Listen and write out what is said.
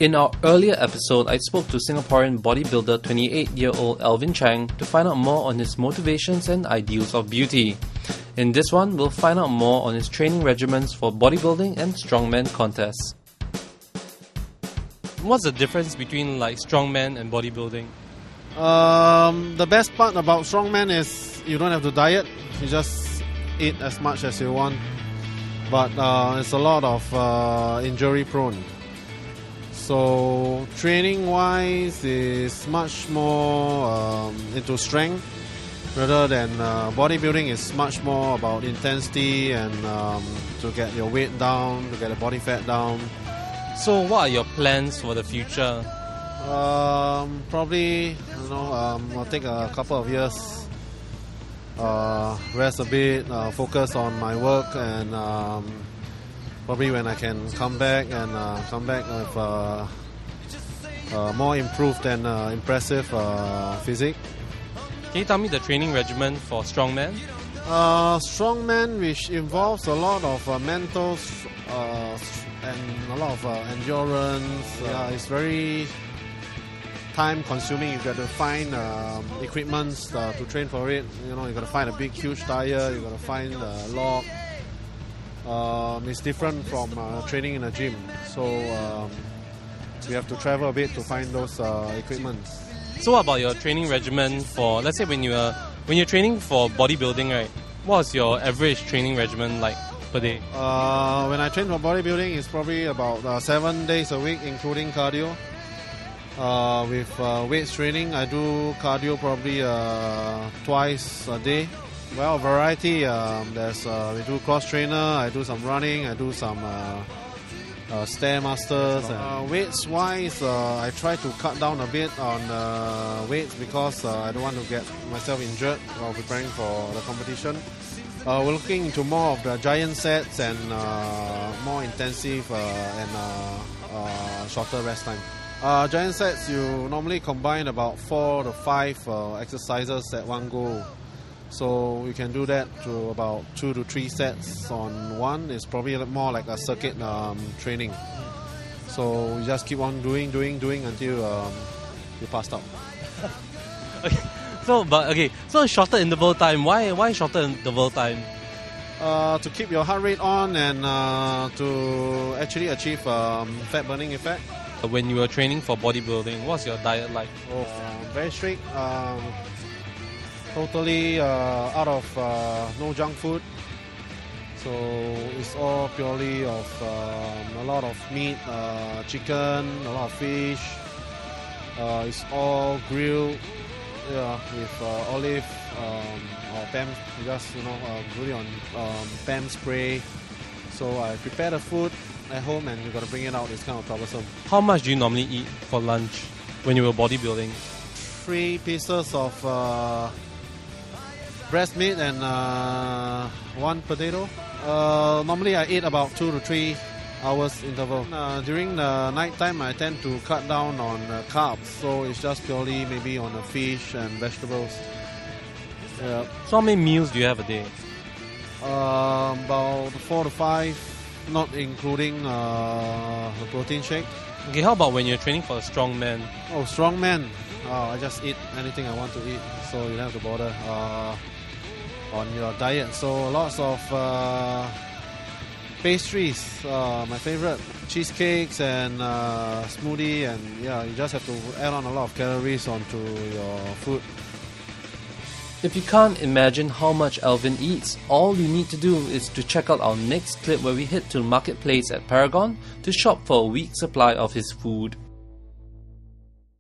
In our earlier episode, I spoke to Singaporean bodybuilder 28-year-old Elvin Chang to find out more on his motivations and ideals of beauty. In this one, we'll find out more on his training regimens for bodybuilding and strongman contests. What's the difference between strongman and bodybuilding? The best part about strongman is you don't have to diet. You just eat as much as you want. But it's a lot of injury prone. So training wise is much more into strength rather than bodybuilding is much more about intensity and to get your weight down, to get the body fat down. So what are your plans for the future? Probably, I'll take a couple of years, rest a bit, focus on my work, and probably when I can come back with more improved and impressive physique. Can you tell me the training regimen for strongman? Strongman, which involves a lot of mental and a lot of endurance. It's very time consuming. You've got to find equipments to train for it. You've got to find a big huge tire, you've got to find a log. It's different from training in a gym, so we have to travel a bit to find those equipments. So what about your training regimen for, let's say when you're training for bodybuilding, right? What's your average training regimen like per day? When I train for bodybuilding, it's probably about 7 days a week, including cardio. With weights training, I do cardio probably twice a day. Well, variety. We do cross trainer. I do some running. I do some stairmasters. Weights wise, I try to cut down a bit on weights because I don't want to get myself injured while preparing for the competition. We're looking into more of the giant sets and more intensive and shorter rest time. Giant sets, you normally combine about 4 to 5 exercises at one go. So you can do that to about 2 to 3 sets on one. It's probably more like a circuit training. So you just keep on doing until you passed out. So shorter interval time. Why shorter interval time? To keep your heart rate on and to actually achieve fat burning effect. When you were training for bodybuilding, what's your diet like? Very strict. Totally out of no junk food, so it's all purely of a lot of meat, chicken, a lot of fish. It's all grilled, with olive or PAM. Just really on PAM spray. So I prepare the food at home and you got to bring it out. It's kind of troublesome. How much do you normally eat for lunch when you were bodybuilding? 3 pieces of breast meat and 1 potato. Normally I eat about 2 to 3 hours interval. During the night time I tend to cut down on carbs, so it's just purely maybe on the fish and vegetables. Yeah. So how many meals do you have a day? About 4 to 5, not including the protein shake. Okay, how about when you're training for a strongman? Oh, strongman. I just eat anything I want to eat, so you don't have to bother on your diet. So lots of pastries, my favorite, cheesecakes and smoothie, and you just have to add on a lot of calories onto your food. If you can't imagine how much Elvin eats, all you need to do is to check out our next clip where we head to Marketplace at Paragon to shop for a week's supply of his food.